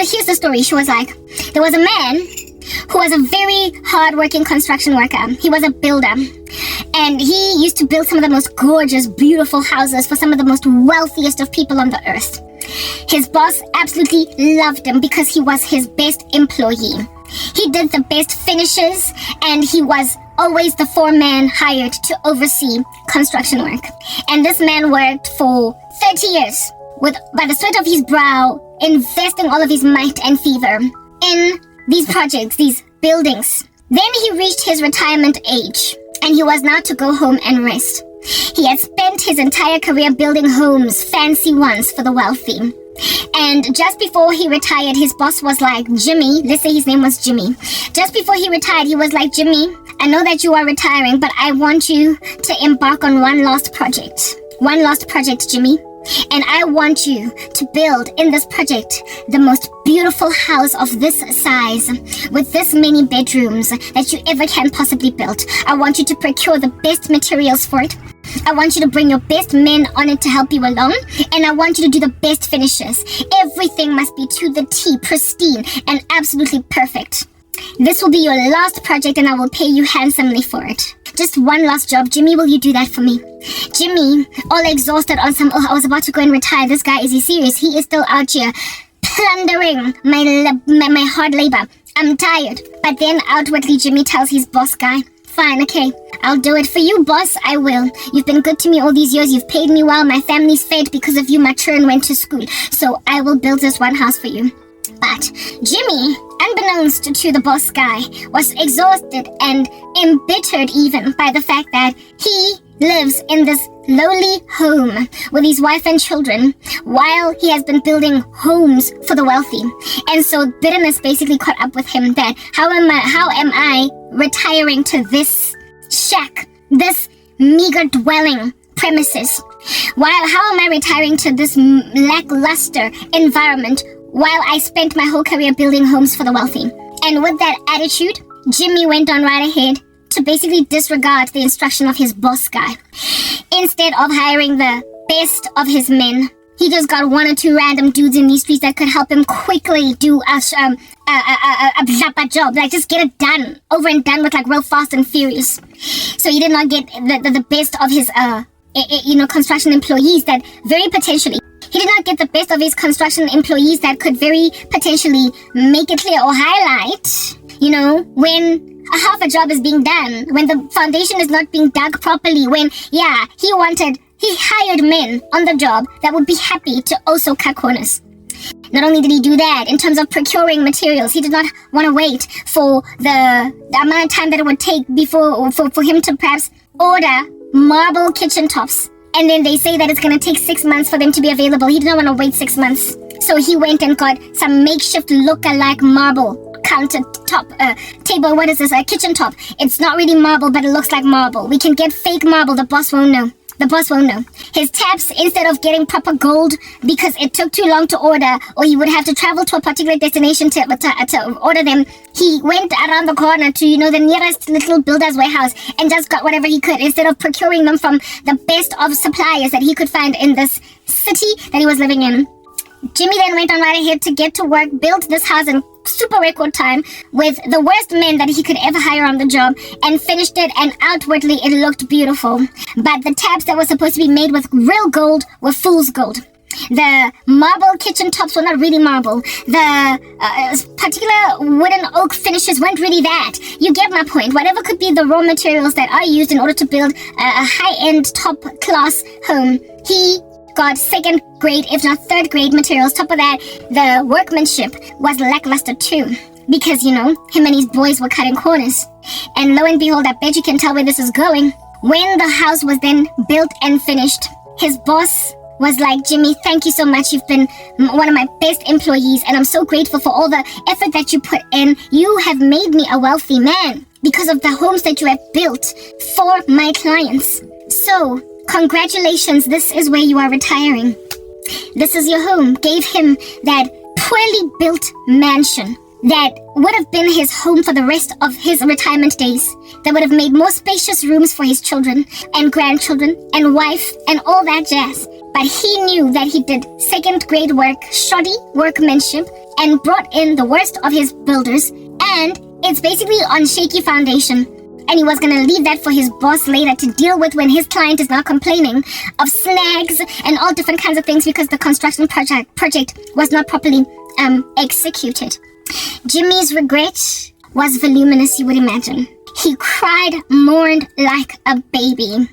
here's the story. She was like, there was a man who was a very hard-working construction worker. He was a builder. And he used to build some of the most gorgeous, beautiful houses for some of the most wealthiest of people on the earth. His boss absolutely loved him because he was his best employee. He did the best finishes, and he was always the foreman hired to oversee construction work. And this man worked for 30 years by the sweat of his brow, investing all of his might and fever in these projects, these buildings. Then he reached his retirement age, and he was now to go home and rest. He had spent his entire career building homes, fancy ones for the wealthy. And just before he retired, his boss was like, Jimmy, let's say his name was Jimmy. Just before he retired, he was like, Jimmy, I know that you are retiring, but I want you to embark on one last project. One last project, Jimmy. And I want you to build in this project the most beautiful house of this size with this many bedrooms that you ever can possibly build. I want you to procure the best materials for it. I want you to bring your best men on it to help you along. And I want you to do the best finishes. Everything must be to the T, pristine and absolutely perfect. This will be your last project and I will pay you handsomely for it. Just one last job. Jimmy, will you do that for me? Jimmy, all exhausted on some, I was about to go and retire. This guy, is he serious? He is still out here plundering my hard labor. I'm tired. But then outwardly, Jimmy tells his boss guy, fine, okay, I'll do it for you, boss, I will. You've been good to me all these years. You've paid me well. My family's fed because of you. My children went to school. So I will build this one house for you. But Jimmy, unbeknownst to the boss guy, was exhausted and embittered even by the fact that he lives in this lowly home with his wife and children while he has been building homes for the wealthy. And so bitterness basically caught up with him that how am I retiring to this shack, this meager dwelling premises? How am I retiring to this lackluster environment while I spent my whole career building homes for the wealthy? And with that attitude, Jimmy went on right ahead to basically disregard the instruction of his boss guy. Instead of hiring the best of his men, he just got one or two random dudes in these streets that could help him quickly do a job, like just get it done, over and done with, like real fast and furious. So he did not get the best of his construction employees that very potentially. He did not get the best of his construction employees that could very potentially make it clear or highlight, when half a job is being done, when the foundation is not being dug properly, when, he hired men on the job that would be happy to also cut corners. Not only did he do that, in terms of procuring materials, he did not want to wait for the amount of time that it would take for him to perhaps order marble kitchen tops. And then they say that it's going to take 6 months for them to be available. He didn't want to wait 6 months. So he went and got some makeshift look-alike marble countertop table. What is this? A kitchen top. It's not really marble, but it looks like marble. We can get fake marble. The boss won't know. His taps, instead of getting proper gold because it took too long to order, or he would have to travel to a particular destination to order them, he went around the corner to, the nearest little builder's warehouse and just got whatever he could instead of procuring them from the best of suppliers that he could find in this city that he was living in. Jimmy then went on right ahead to get to work, built this house in super record time with the worst men that he could ever hire on the job, and finished it, and outwardly it looked beautiful. But the taps that were supposed to be made with real gold were fool's gold. The marble kitchen tops were not really marble. The particular wooden oak finishes weren't really that. You get my point. Whatever could be the raw materials that are used in order to build a high-end, top-class home, he got second grade, if not third grade materials. Top of that, the workmanship was lackluster too, because, him and his boys were cutting corners. And lo and behold, I bet you can tell where this is going. When the house was then built and finished, his boss was like, Jimmy, thank you so much. You've been one of my best employees, and I'm so grateful for all the effort that you put in. You have made me a wealthy man because of the homes that you have built for my clients. So, congratulations, this is where you are retiring. This is your home. Gave him that poorly built mansion that would have been his home for the rest of his retirement days, that would have made more spacious rooms for his children and grandchildren and wife and all that jazz. but he knew that he did second grade work, shoddy workmanship, and brought in the worst of his builders, and it's basically on shaky foundation. And he was going to leave that for his boss later to deal with when his client is now complaining of snags and all different kinds of things because the construction project was not properly executed. Jimmy's regret was voluminous, you would imagine. He cried, mourned like a baby.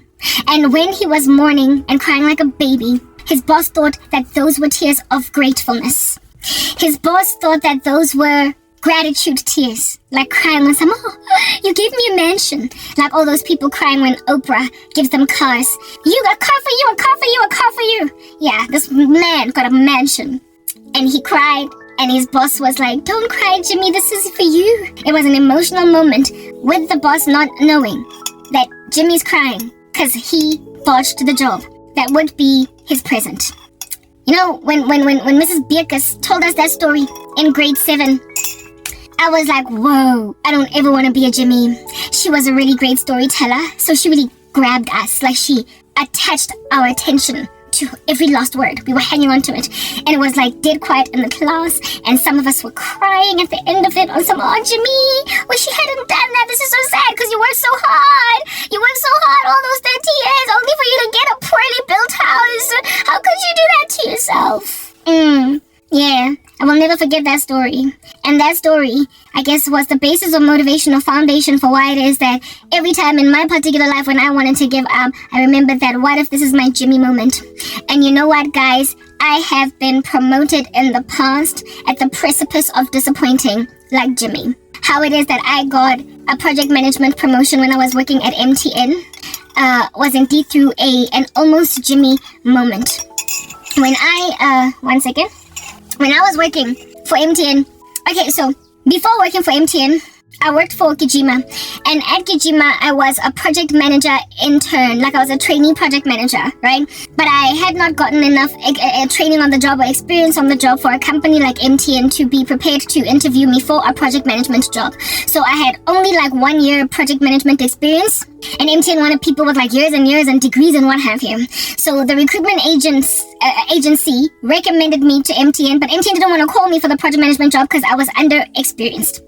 And when he was mourning and crying like a baby, his boss thought that those were tears of gratefulness. His boss thought that those were gratitude tears, like crying when someone, oh, you gave me a mansion. Like all those people crying when Oprah gives them cars. You, a car for you, a car for you, a car for you. Yeah, this man got a mansion. And he cried, and his boss was like, don't cry, Jimmy, this is for you. It was an emotional moment with the boss not knowing that Jimmy's crying because he botched the job that would be his present. You know, when Mrs. Bierkus told us that story in grade 7, I was like, whoa, I don't ever want to be a Jimmy. She was a really great storyteller, so she really grabbed us, like she attached our attention to every last word. We were hanging on to it, and it was like dead quiet in the class, and some of us were crying at the end of it on some, oh, Jimmy, wish she hadn't done that. This is so sad because you worked so hard. You worked so hard all those 30 years only for you to get a poorly built house. How could you do that to yourself? Yeah, I will never forget that story. And that story, I guess, was the basis or motivation or foundation for why it is that every time in my particular life when I wanted to give up, I remembered that what if this is my Jimmy moment? And you know what, guys? I have been promoted in the past at the precipice of disappointing, like Jimmy. How it is that I got a project management promotion when I was working at MTN was indeed through an almost Jimmy moment. When I was working for MTN, okay, so before working for MTN, I worked for Kijima, and at Kijima, I was a project manager intern, like I was a trainee project manager, right? But I had not gotten enough training on the job or experience on the job for a company like MTN to be prepared to interview me for a project management job. So I had only like 1 year project management experience, and MTN wanted people with like years and years and degrees and what have you. So the recruitment agency recommended me to MTN, but MTN didn't want to call me for the project management job because I was under-experienced.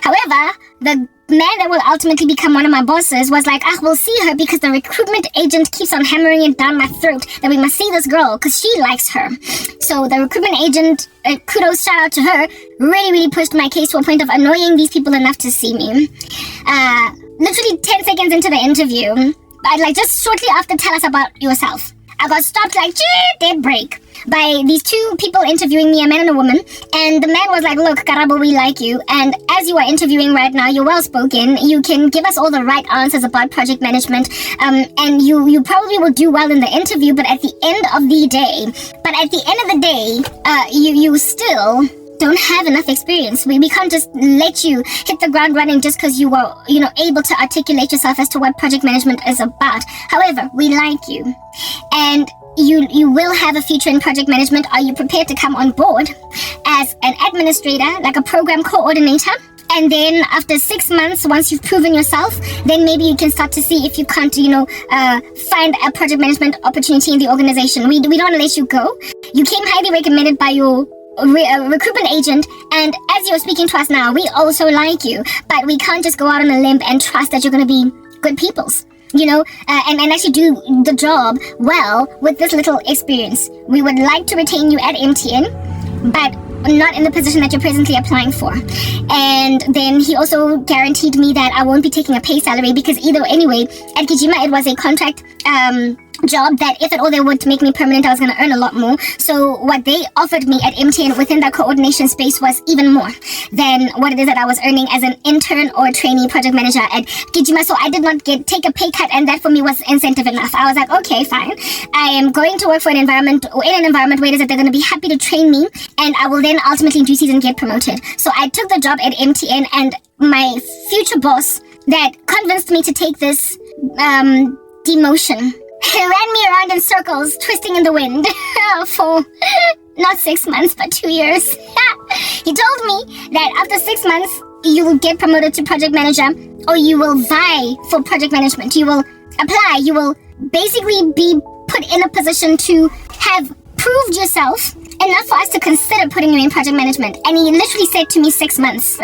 However, the man that will ultimately become one of my bosses was like, we'll see her because the recruitment agent keeps on hammering it down my throat that we must see this girl because she likes her. So the recruitment agent, kudos, shout out to her, really pushed my case to a point of annoying these people enough to see me. Literally 10 seconds into the interview, like just shortly after, tell us about yourself, I got stopped like, dead break, by these two people interviewing me, a man and a woman. And the man was like, look, Karabo, we like you. And as you are interviewing right now, you're well-spoken. You can give us all the right answers about project management. And you probably will do well in the interview, but at the end of the day, you still don't have enough experience. We can't just let you hit the ground running just because you were, able to articulate yourself as to what project management is about. However, we like you. And you will have a future in project management. Are you prepared to come on board as an administrator, like a program coordinator? And then after 6 months, once you've proven yourself, then maybe you can start to see if you can't, find a project management opportunity in the organization. We don't want to let you go. You came highly recommended by your recruitment agent, and as you're speaking to us now, we also like you, but we can't just go out on a limb and trust that you're going to be good peoples. And actually do the job well with this little experience. We would like to retain you at MTN, but not in the position that you're presently applying for. And then he also guaranteed me that I won't be taking a pay salary because anyway, at Kijima, it was a contract job that if at all they would make me permanent, I was going to earn a lot more. So what they offered me at MTN within that coordination space was even more than what it is that I was earning as an intern or trainee project manager at Kijima. So I did not take a pay cut, and that for me was incentive enough. I was like, okay, fine. I am going to work in an environment where it is that they're going to be happy to train me, and I will then ultimately in due season get promoted. So I took the job at MTN, and my future boss that convinced me to take this demotion, he ran me around in circles, twisting in the wind for not 6 months, but 2 years. He told me that after 6 months, you will get promoted to project manager, or you will vie for project management. You will apply. You will basically be put in a position to have proved yourself enough for us to consider putting you in project management. And he literally said to me 6 months.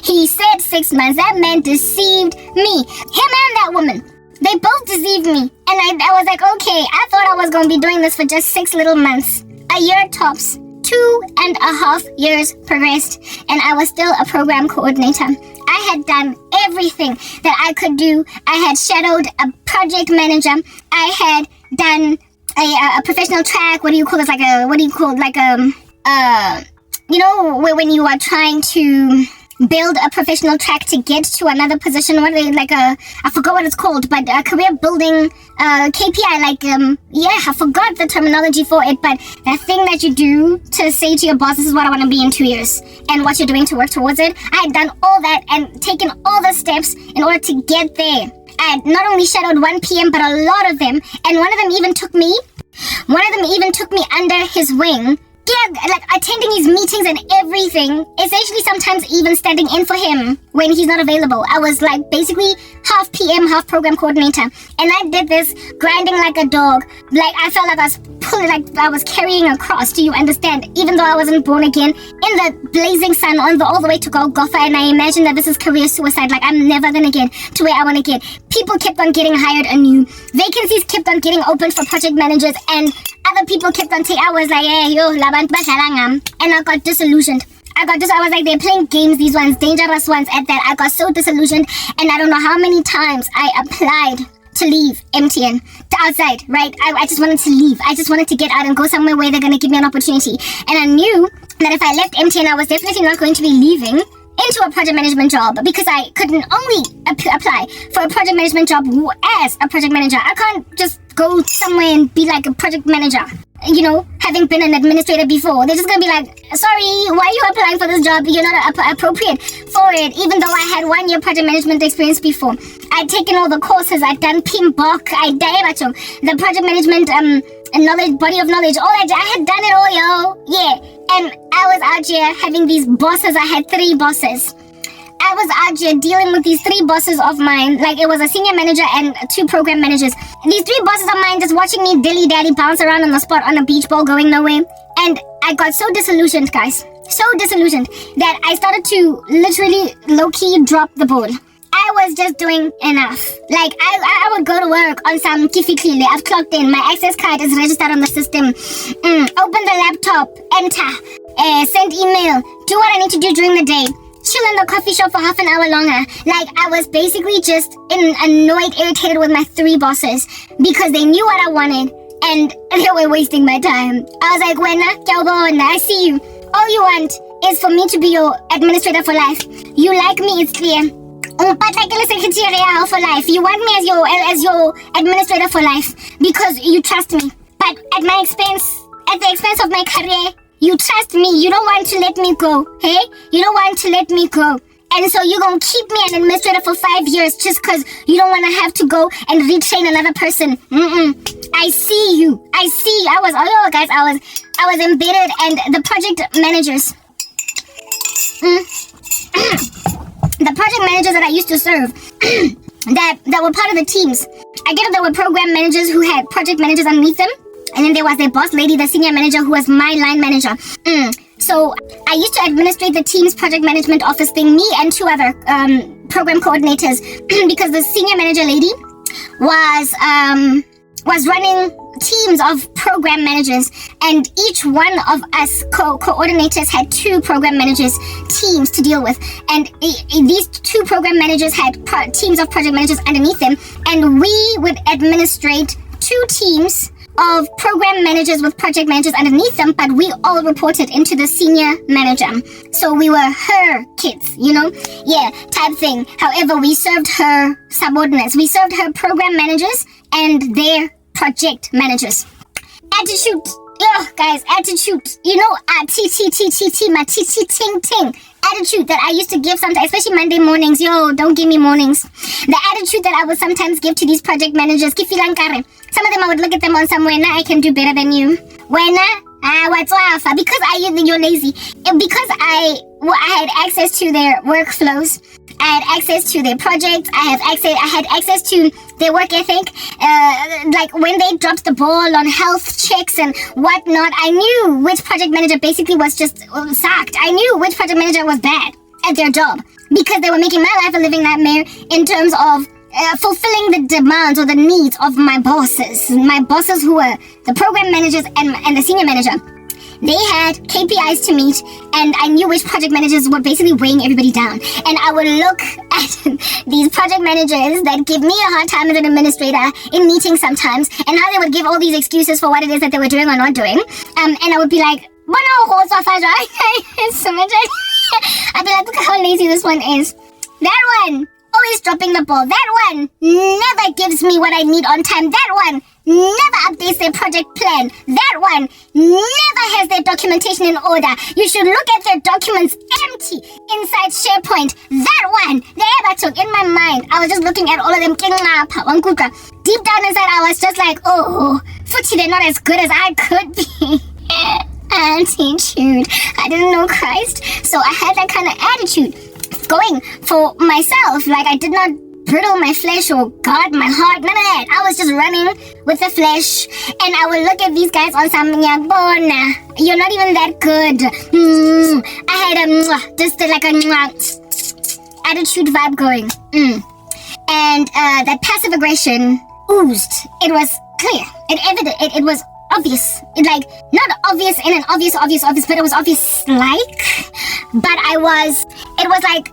He said 6 months. That man deceived me. Him and that woman. They both deceived me. And I was like, okay, I thought I was going to be doing this for just 6 little months. A year tops. 2.5 years progressed. And I was still a program coordinator. I had done everything that I could do. I had shadowed a project manager. I had done a professional track. When you know, when you are trying to build a professional track to get to another position, I forgot what it's called, but a career building KPI, I forgot the terminology for it, but that thing that you do to say to your boss, this is what I want to be in 2 years, and what you're doing to work towards it. I had done all that and taken all the steps in order to get there. I had not only shadowed one PM, but a lot of them, and one of them even took me under his wing. Yeah, like attending his meetings and everything, essentially sometimes even standing in for him when he's not available. I was like basically half PM, half program coordinator. And I did this grinding like a dog. Like I felt like I was carrying a cross, do you understand? Even though I wasn't born again, in the blazing sun all the way to Golgotha, and I imagine that this is career suicide. Like I'm never gonna get to where I want to get. People kept on getting hired anew. Vacancies kept on getting opened for project managers, and other people kept on saying, I was like, hey, yo, labantu badlalanga. And I got disillusioned. I was like, they're playing games, these ones, dangerous ones at that. I got so disillusioned, and I don't know how many times I applied to leave MTN, to outside, right? I just wanted to leave. I just wanted to get out and go somewhere where they're going to give me an opportunity. And I knew that if I left MTN, I was definitely not going to be leaving into a project management job, because I couldn't only apply for a project management job as a project manager. I can't just go somewhere and be like a project manager, you know, having been an administrator before. They're just gonna be like, sorry, why are you applying for this job? You're not appropriate for it. Even though I had 1 year project management experience before. I'd taken all the courses. I'd done PMBOK. The project management knowledge, body of knowledge, all that. I had done it all, yo. Yeah. And I was out here having these bosses. I had 3 bosses. I was out here dealing with these 3 bosses of mine. Like it was a senior manager and 2 program managers. These 3 bosses of mine just watching me dilly-dally bounce around on the spot on a beach ball going nowhere. And I got so disillusioned, guys. So disillusioned that I started to literally low-key drop the ball. I was just doing enough. Like, I would go to work on some kifikile. I've clocked in. My access card is registered on the system. Open the laptop. Enter. Send email. Do what I need to do during the day. Chill in the coffee shop for half an hour longer. Like, I was basically just annoyed, irritated with my 3 bosses because they knew what I wanted and they were wasting my time. I was like, Wena, I see you. All you want is for me to be your administrator for life. You like me, it's clear. For life. You want me as your administrator for life because you trust me. But at the expense of my career, you trust me. You don't want to let me go. Hey? You don't want to let me go. And so you're going to keep me an administrator for 5 years just because you don't want to have to go and retrain another person. I see you. I was embedded, and the project managers. The project managers that I used to serve that were part of the teams. I get that there were program managers who had project managers underneath them. And then there was their boss lady, the senior manager, who was my line manager. So I used to administrate the team's project management office thing, me and 2 other program coordinators, because the senior manager lady was running teams of program managers, and each one of us coordinators had 2 program managers teams to deal with, and these 2 program managers had teams of project managers underneath them, and we would administrate 2 teams of program managers with project managers underneath them, but we all reported into the senior manager. So we were her kids, you know? Yeah, type thing. However, we served her subordinates. We served her program managers and their project managers. Attitude. Oh, guys, attitude. You know, my ting. Attitude that I used to give sometimes, especially Monday mornings. Yo, don't give me mornings. The attitude that I would sometimes give to these project managers. Some of them I would look at them on somewhere, now I can do better than you. Because you're lazy. Because I had access to their workflows, I had access to their projects. I had access to their work ethic. Like when they dropped the ball on health checks and whatnot, I knew which project manager basically was just sacked. I knew which project manager was bad at their job because they were making my life a living nightmare in terms of fulfilling the demands or the needs of my bosses. My bosses who were the program managers and the senior manager. They had KPIs to meet, and I knew which project managers were basically weighing everybody down. And I would look at these project managers that give me a hard time as an administrator in meetings sometimes, and how they would give all these excuses for what it is that they were doing or not doing. And I would be like, it's so much. I'd be like, look how lazy this one is. That one, always dropping the ball. That one never gives me what I need on time. That one never updates their project plan. That one never has their documentation in order. You should look at their documents empty inside SharePoint. That one, they ever took in my mind. I was just looking at all of them. Deep down inside, I was just like, oh, Fuchi, they're not as good as I could be. Attitude. I didn't know Christ, so I had that kind of attitude going for myself. Like I did not brittle my flesh or guard my heart, none of that. I was just running with the flesh, and I would look at these guys on something like, Bona, you're not even that good. I had just like a attitude vibe going. And that passive aggression oozed. It was clear. It was obvious. It like not obvious in an obvious, but it was obvious but it was like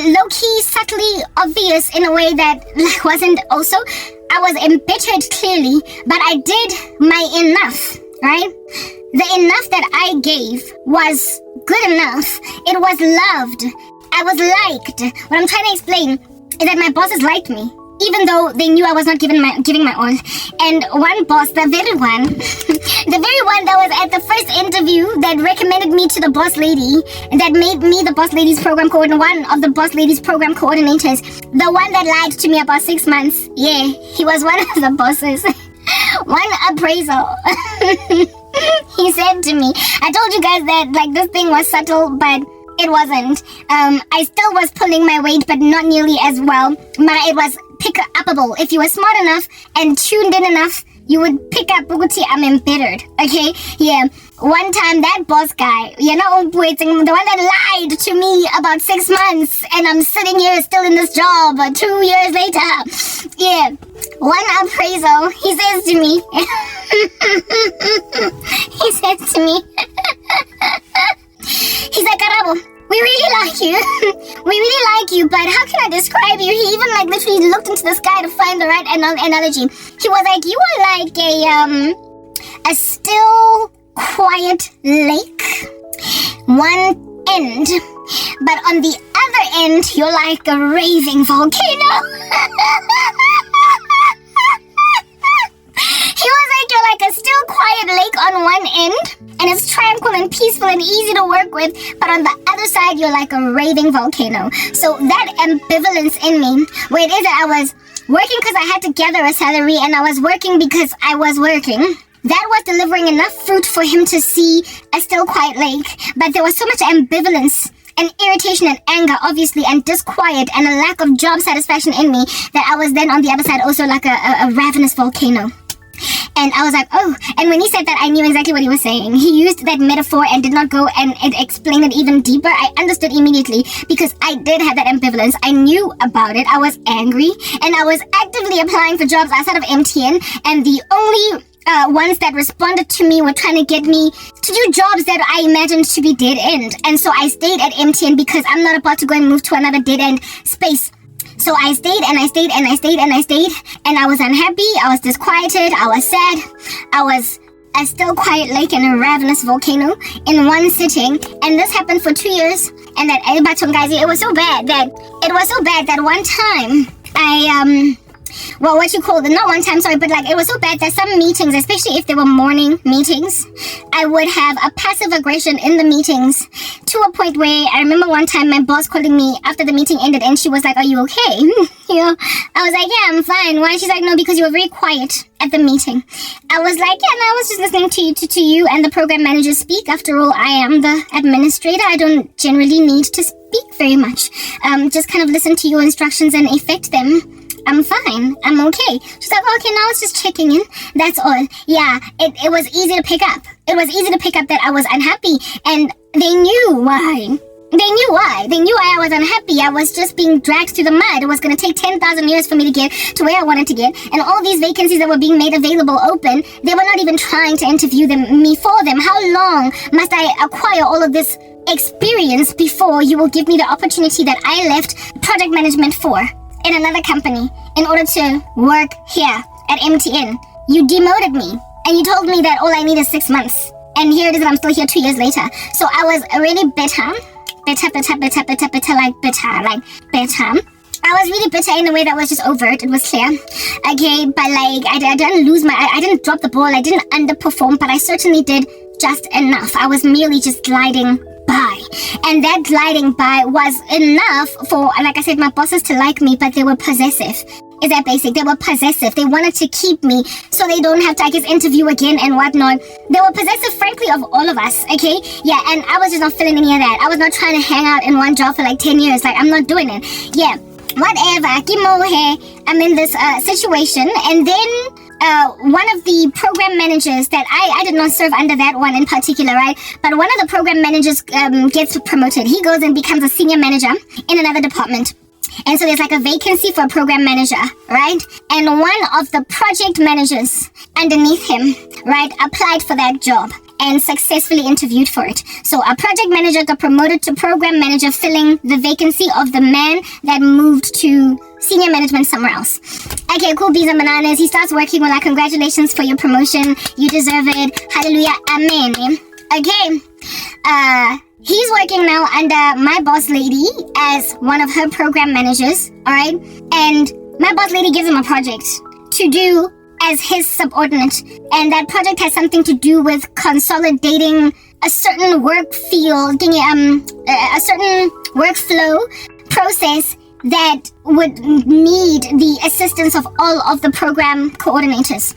low-key, subtly obvious in a way that wasn't also. I was embittered clearly, but I did my enough, right? The enough that I gave was good enough. It was loved. I was liked. What I'm trying to explain is that my bosses liked me, even though they knew I was not giving my all. And one boss, the very one that was at the first interview that recommended me to the boss lady, that made me the boss lady's program coordinator, one of the boss lady's program coordinators, the one that lied to me about 6 months. Yeah, he was one of the bosses. One appraisal. He said to me, I told you guys that like this thing was subtle, but it wasn't. I still was pulling my weight, but not nearly as well. It was pick-upable. If you were smart enough and tuned in enough, you would pick up Buguti, I'm embittered. Okay? Yeah. One time that boss guy, the one that lied to me about 6 months, and I'm sitting here still in this job 2 years later. Yeah. One appraisal, he says to me, he's like, Karabo, we really like you. We really like you, but how can I describe you? He even literally looked into the sky to find the right analogy. He was like, you are like a still, quiet lake. One end. But on the other end, you're like a raving volcano. He was like, you're like a still quiet lake on one end, and it's tranquil and peaceful and easy to work with, but on the other side, you're like a raving volcano. So that ambivalence in me, where it is that I was working because I had to gather a salary, and I was working because I was working, that was delivering enough fruit for him to see a still quiet lake, but there was so much ambivalence and irritation and anger, obviously, and disquiet and a lack of job satisfaction in me, that I was then on the other side also like a ravenous volcano. And I was like, oh, and when he said that, I knew exactly what he was saying. He used that metaphor and did not go and explain it even deeper. I understood immediately because I did have that ambivalence. I knew about it. I was angry, and I was actively applying for jobs outside of MTN, and the only ones that responded to me were trying to get me to do jobs that I imagined to be dead end. And so I stayed at MTN because I'm not about to go and move to another dead end space. So I stayed and I stayed and I stayed and I stayed, and I was unhappy, I was disquieted, I was sad, I was a still quiet lake and a ravenous volcano in one sitting. And this happened for 2 years, and that it was so bad that one time what you call it, not one time, sorry, but like it was so bad that some meetings, especially if they were morning meetings, I would have a passive aggression in the meetings to a point where I remember one time my boss calling me after the meeting ended and she was like, "Are you okay?" I was like, "Yeah, I'm fine." Why? She's like, "No, because you were very quiet at the meeting." I was like, "Yeah, no, I was just listening to you and the program manager speak. After all, I am the administrator. I don't generally need to speak very much. Just kind of listen to your instructions and effect them. I'm fine. I'm okay." She's like, "Okay, now it's just checking in. That's all." Yeah, it was easy to pick up. It was easy to pick up that I was unhappy, and they knew why. They knew why. They knew why I was unhappy. I was just being dragged through the mud. It was going to take 10,000 years for me to get to where I wanted to get. And all these vacancies that were being made available open, they were not even trying to interview me for them. How long must I acquire all of this experience before you will give me the opportunity that I left project management for in another company in order to work here at MTN? You demoted me and you told me that all I need is 6 months. And here it is, I'm still here 2 years later. So I was really bitter. I was really bitter in a way that was just overt. It was clear. Okay, but like I didn't drop the ball. I didn't underperform, but I certainly did just enough. I was merely just gliding by. And that gliding by was enough for, like I said, my bosses to like me, but they were possessive. Is that basic? They were possessive. They wanted to keep me so they don't have to, I guess, interview again and whatnot. They were possessive, frankly, of all of us, okay? Yeah, and I was just not feeling any of that. I was not trying to hang out in one job for like 10 years. Like, I'm not doing it. Yeah, whatever. I'm in this situation. And then one of the program managers that I did not serve under that one in particular, right? But one of the program managers gets promoted. He goes and becomes a senior manager in another department. And so there's like a vacancy for a program manager, right? And one of the project managers underneath him, right, applied for that job and successfully interviewed for it. So a project manager got promoted to program manager, filling the vacancy of the man that moved to senior management somewhere else. Okay, cool, beans and bananas. He starts working. We're like, "Congratulations for your promotion. You deserve it. Hallelujah. Amen." Okay. He's working now under my boss lady as one of her program managers, alright? And my boss lady gives him a project to do as his subordinate. And that project has something to do with consolidating a certain work field, a certain workflow process that would need the assistance of all of the program coordinators.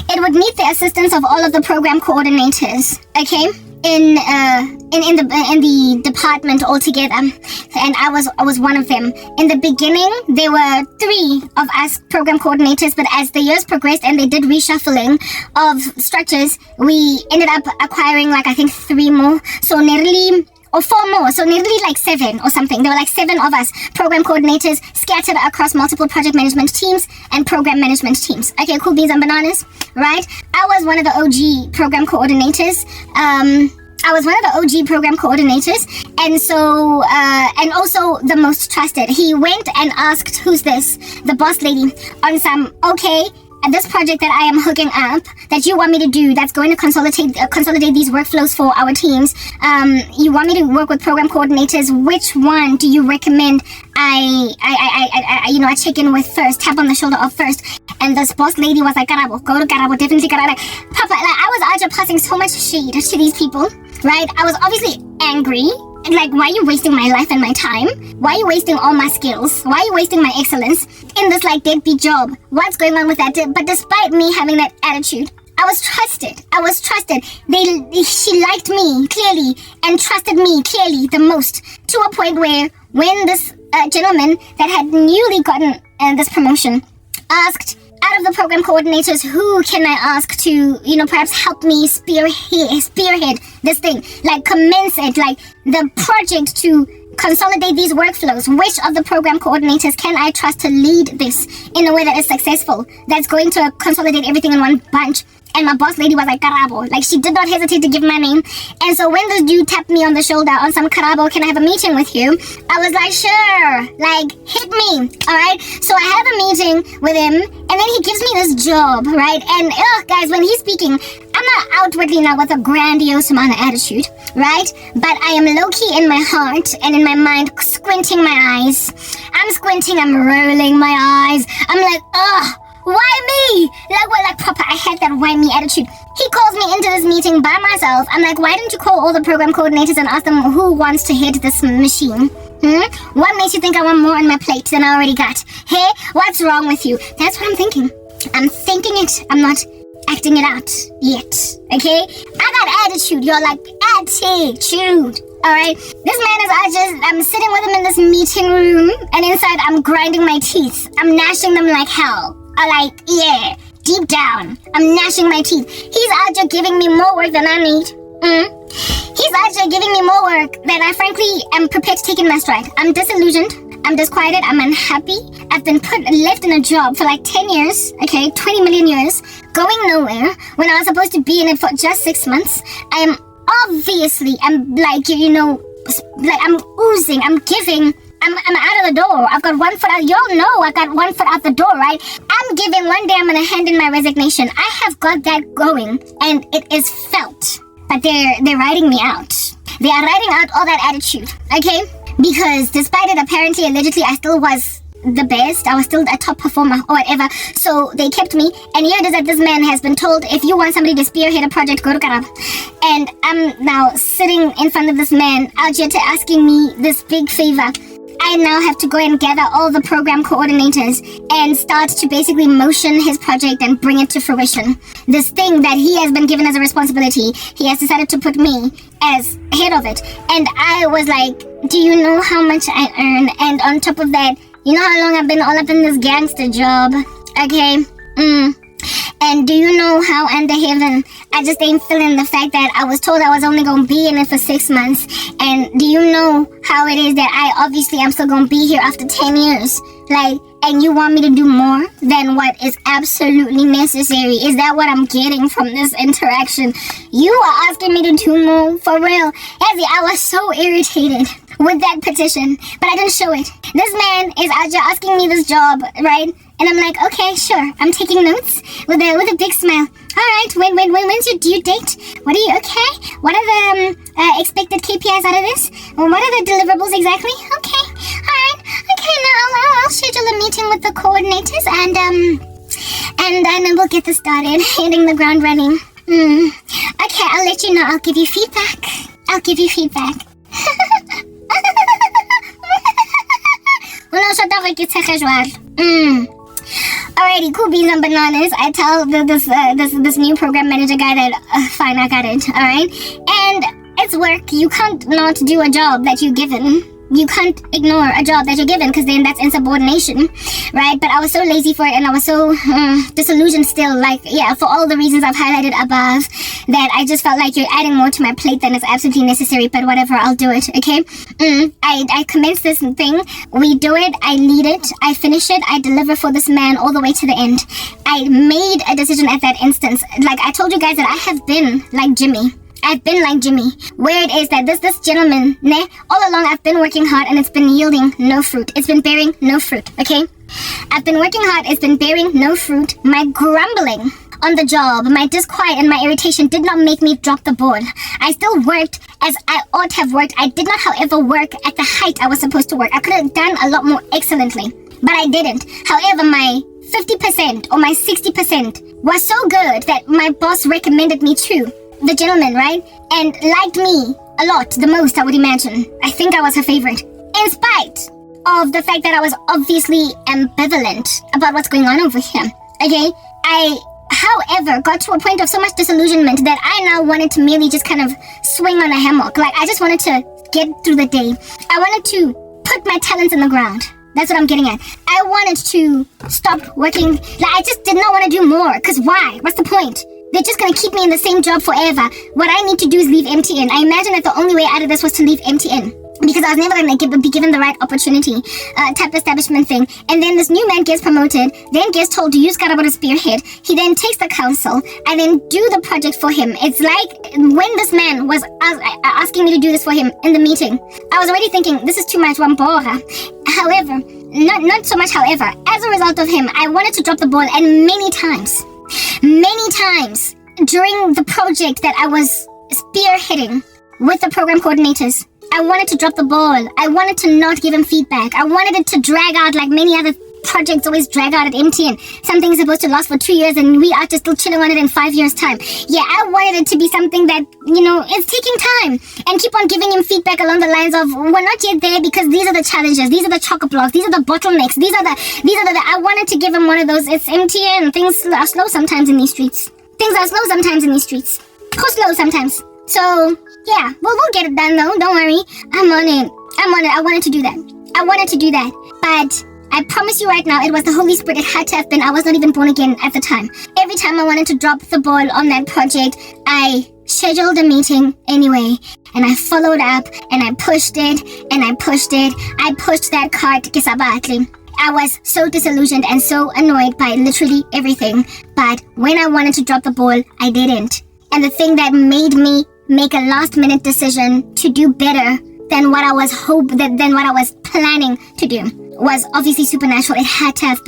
It would need the assistance of all of the program coordinators, okay? In the department altogether, and I was one of them. In the beginning, there were 3 of us program coordinators, but as the years progressed and they did reshuffling of structures, we ended up acquiring like I think 3 more. So nearly, or 4 more, so nearly like 7 or something. There were like 7 of us program coordinators scattered across multiple project management teams and program management teams. Okay, cool beans and bananas, right? I was one of the OG program coordinators. And so, and also the most trusted. He went and asked, "Who's this?" The boss lady on some, "Okay, this project that I am hooking up, that you want me to do, that's going to consolidate these workflows for our teams. You want me to work with program coordinators. Which one do you recommend I check in with first, tap on the shoulder of first?" And this boss lady was like, "Karabo, go to Karabo, definitely Karabo." Papa, like, I was out here passing so much shade to these people, right? I was obviously angry. Like, why are you wasting my life and my time? Why are you wasting all my skills? Why are you wasting my excellence in this like deadbeat job? What's going on with that? But despite me having that attitude, I was trusted. She liked me clearly and trusted me clearly the most, to a point where when this gentleman that had newly gotten this promotion asked, out of the program coordinators, who can I ask to, perhaps help me spearhead this thing, like commence it, like the project to consolidate these workflows? Which of the program coordinators can I trust to lead this in a way that is successful, that's going to consolidate everything in one bunch? And my boss lady was like, "Karabo." Like, she did not hesitate to give my name. And so when this dude tapped me on the shoulder on some "Karabo, can I have a meeting with you?" I was like, "Sure, like, hit me." Alright, so I have a meeting with him, and then he gives me this job, right? And guys, when he's speaking, I'm not outwardly now with a grandiose amount of attitude, right? But I am low-key in my heart and in my mind, squinting my eyes, I'm squinting, I'm rolling my eyes. I'm like, ugh, why me? Like proper, I had that why me attitude. He calls me into this meeting by myself. I'm like, why didn't you call all the program coordinators and ask them who wants to head this machine? What makes you think I want more on my plate than I already got? Hey, what's wrong with you? That's what I'm thinking. I'm thinking it. I'm not acting it out yet, okay? I got attitude. You're like, attitude. Alright? This man is, I'm sitting with him in this meeting room, and inside I'm grinding my teeth. I'm gnashing them like hell. Yeah, deep down, I'm gnashing my teeth. He's out there giving me more work than I need. He's out there giving me more work than I frankly am prepared to take in my stride. I'm disillusioned. I'm disquieted. I'm unhappy. I've been left in a job for like 10 years, okay, 20 million years, going nowhere when I was supposed to be in it for just 6 months. I'm obviously, I'm like, I'm oozing, I'm giving. I'm out of the door. I've got one foot out. Y'all know I got one foot out the door, right? I'm giving. One day I'm going to hand in my resignation. I have got that going, and it is felt. But they're writing me out. They are writing out all that attitude, okay? Because despite it, apparently, allegedly, I still was the best. I was still a top performer or whatever. So they kept me. And here it is that this man has been told, if you want somebody to spearhead a project, go to Karab. And I'm now sitting in front of this man out here asking me this big favor. I now have to go and gather all the program coordinators and start to basically motion his project and bring it to fruition. This thing that he has been given as a responsibility, he has decided to put me as head of it. And I was like, do you know how much I earn? And on top of that, you know how long I've been all up in this gangster job? Okay? And do you know how under heaven I just ain't feeling the fact that I was told I was only going to be in it for 6 months? And do you know how it is that I'm still going to be here after 10 years? And you want me to do more than what is absolutely necessary? Is that what I'm getting from this interaction? You are asking me to do more? For real? Ezzy, I was so irritated with that petition, but I didn't show it. This man is out there asking me this job, right? And I'm like, okay, sure. I'm taking notes with a big smile. All right, when's your due date? What are you, okay? What are the expected KPIs out of this? What are the deliverables exactly? Okay, all right. Okay, now I'll schedule a meeting with the coordinators and then we'll get this started, hitting the ground running. Okay, I'll let you know. I'll give you feedback. Alrighty, cool beans and bananas. I tell this new program manager guy that fine, I got it. Alright, and it's work. You can't not do a job that you're given. You can't ignore a job that you're given, because then that's insubordination, right? But I was so lazy for it, and I was so disillusioned still, for all the reasons I've highlighted above, that I just felt like you're adding more to my plate than is absolutely necessary. But whatever, I'll do it, okay? I commence this thing, we do it, I lead it, I finish it, I deliver for this man all the way to the end. I made a decision at that instance. Like I told you guys that I have been like Jimmy. I've been like Jimmy, where it is that this gentleman, all along I've been working hard and it's been yielding no fruit. It's been bearing no fruit, okay? I've been working hard, it's been bearing no fruit. My grumbling on the job, my disquiet and my irritation did not make me drop the ball. I still worked as I ought to have worked. I did not, however, work at the height I was supposed to work. I could have done a lot more excellently, but I didn't. However, my 50% or my 60% was so good that my boss recommended me to the gentleman, right? And liked me a lot, the most, I would imagine. I think I was her favorite. In spite of the fact that I was obviously ambivalent about what's going on over here, okay? I, however, got to a point of so much disillusionment that I now wanted to merely just kind of swing on a hammock. Like, I just wanted to get through the day. I wanted to put my talents in the ground. That's what I'm getting at. I wanted to stop working. Like, I just did not want to do more. Because why? What's the point? They're just going to keep me in the same job forever. What I need to do is leave MTN. I imagine that the only way out of this was to leave MTN. Because I was never going to be given the right opportunity type establishment thing. And then this new man gets promoted, then gets told to use Karabo to spearhead. He then takes the council and then do the project for him. It's like when this man was asking me to do this for him in the meeting, I was already thinking, this is too much, Wambora. However, not so much however, as a result of him, I wanted to drop the ball, and many times during the project that I was spearheading with the program coordinators, I wanted to drop the ball. I wanted to not give him feedback. I wanted it to drag out like many other projects always drag out at MTN. Something's supposed to last for 2 years and we are just still chilling on it in 5 years' time. Yeah, I wanted it to be something that, is taking time, and keep on giving him feedback along the lines of, we're not yet there because these are the challenges, these are the chock-a-blocks, these are the bottlenecks, these are the, I wanted to give him one of those, it's MTN, things are slow sometimes in these streets. Go slow sometimes. So, yeah, we'll get it done though, don't worry. I'm on it. I wanted to do that. But I promise you right now, it was the Holy Spirit. It had to have been. I was not even born again at the time. Every time I wanted to drop the ball on that project, I scheduled a meeting anyway. And I followed up, and I pushed it, and I pushed it. I pushed that cart, kisabatli. I was so disillusioned and so annoyed by literally everything. But when I wanted to drop the ball, I didn't. And the thing that made me make a last-minute decision to do better than what I was planning to do was obviously supernatural. It had to have